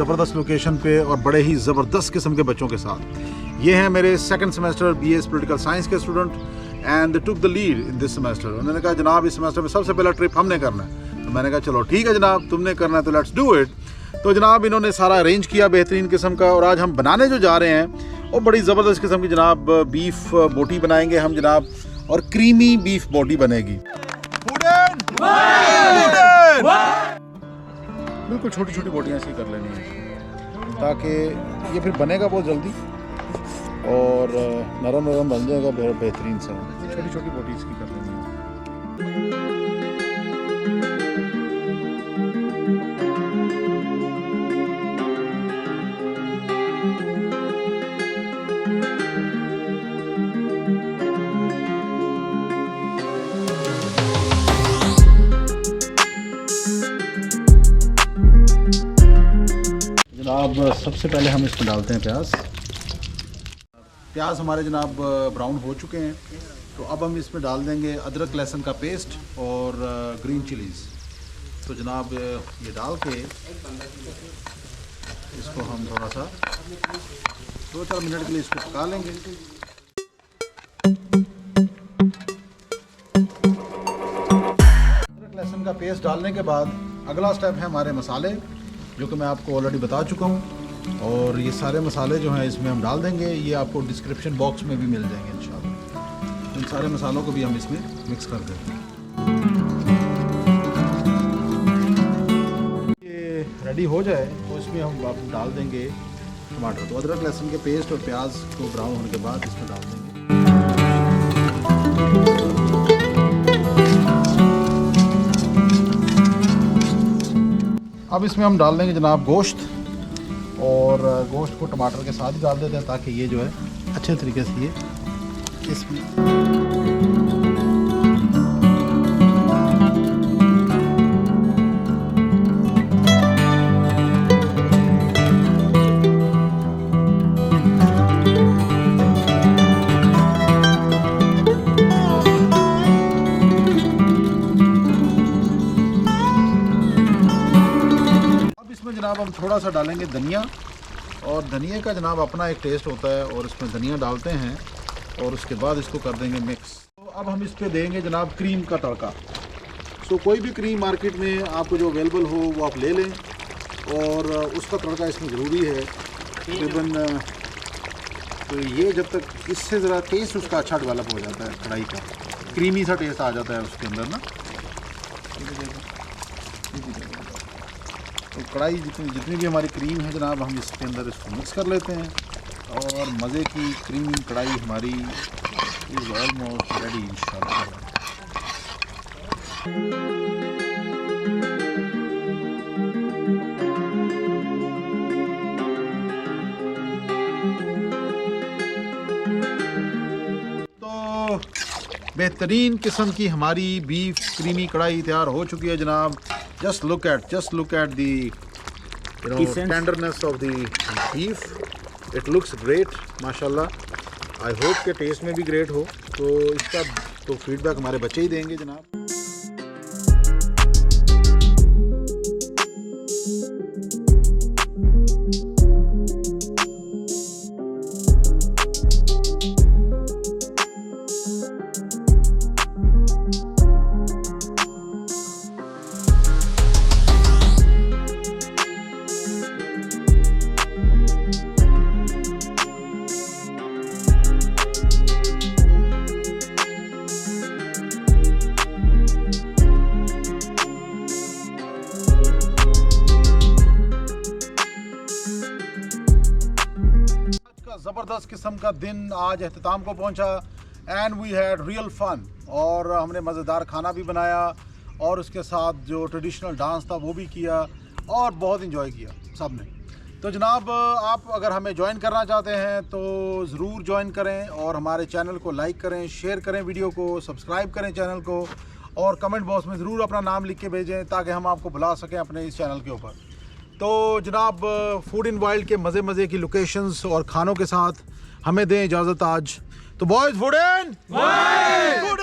ज़बरदस्त लोकेशन पे और बड़े ही ज़बरदस्त किस्म के बच्चों के साथ। ये हैं मेरे second semester BS political science के student and they took the lead in this semester. उन्होंने कहा जनाब इस सेमेस्टर में सबसे पहला ट्रिप हमने करना है। तो मैंने कहा चलो ठीक है जनाब, तुमने करना है तो लेट्स डू इट। तो जनाब इन्होंने सारा अरेंज किया बेहतरीन किस्म का, और आज हम बनाने जो जा रहे हैं वो बड़ी ज़बरदस्त किस्म की जनाब बीफ बोटी बनाएंगे हम जनाब, और क्रीमी बीफ बोटी बनेगी। बिल्कुल छोटी छोटी बोटियाँ ऐसी कर लेनी है ताकि ये फिर बनेगा बहुत जल्दी और नरम नरम बन जाएगा बेहतरीन सा। छोटी छोटी बोटी इसकी कर लेनी है। जनाब सबसे पहले हम इसमें डालते हैं प्याज हमारे जनाब ब्राउन हो चुके हैं। तो अब हम इसमें डाल देंगे अदरक लहसुन का पेस्ट और ग्रीन चिलीज़। तो जनाब ये डाल के इसको हम थोड़ा सा 2-4 मिनट के लिए इसको पका लेंगे। अदरक लहसुन का पेस्ट डालने के बाद अगला स्टेप है हमारे मसाले, जो कि मैं आपको ऑलरेडी बता चुका हूँ। और ये सारे मसाले जो हैं इसमें हम डाल देंगे, ये आपको डिस्क्रिप्शन बॉक्स में भी मिल जाएंगे इंशाल्लाह। इन सारे मसालों को भी हम इसमें मिक्स कर देंगे। ये रेडी हो जाए तो इसमें हम डाल देंगे टमाटर। तो अदरक लहसुन के पेस्ट और प्याज को ब्राउन होने के बाद इसमें डाल देंगे। अब इसमें हम डाल देंगे जनाब गोश्त, और गोश्त को टमाटर के साथ ही डाल देते हैं ताकि ये जो है अच्छे तरीके से ये इसमें जनाब हम थोड़ा सा डालेंगे धनिया, और धनिया का जनाब अपना एक टेस्ट होता है, और इसमें धनिया डालते हैं और उसके बाद इसको कर देंगे मिक्स। तो अब हम इस पे देंगे जनाब क्रीम का तड़का। सो कोई भी क्रीम मार्केट में आपको जो अवेलेबल हो वो आप ले लें, और उसका तड़का इसमें ज़रूरी है तकरीबन। तो ये जब तक इससे ज़रा टेस्ट उसका अच्छा डेवलप हो जाता है, कढ़ाई का क्रीमी सा टेस्ट आ जाता है उसके अंदर ना। तो कढ़ाई जितनी भी हमारी क्रीम है जनाब, हम इसके अंदर इसको मिक्स कर लेते हैं, और मज़े की क्रीमी कढ़ाई हमारी इज़ ऑलमोस्ट रेडी इंशाल्लाह। तो बेहतरीन किस्म की हमारी बीफ क्रीमी कढ़ाई तैयार हो चुकी है जनाब। Just look at the tenderness of the beef. It looks great, माशाल्लाह। I hope के टेस्ट में भी ग्रेट हो। तो इसका तो फीडबैक हमारे बच्चे ही देंगे जनाब। ज़बरदस्त किस्म का दिन आज अख्ताम को पहुंचा, and we had real fun. और हमने मज़ेदार खाना भी बनाया, और उसके साथ जो ट्रेडिशनल डांस था वो भी किया, और बहुत इंजॉय किया सब ने। तो जनाब आप अगर हमें ज्वाइन करना चाहते हैं तो ज़रूर ज्वाइन करें, और हमारे चैनल को लाइक करें, शेयर करें, वीडियो को सब्सक्राइब करें चैनल को, और कमेंट बॉक्स में ज़रूर अपना नाम लिख के भेजें ताकि हम आपको बुला सकें अपने इस चैनल के ऊपर। तो जनाब फूड इन वाइल्ड के मज़े की लोकेशंस और खानों के साथ हमें दें इजाज़त आज। तो बॉयज़ फूड इन वाइल्ड।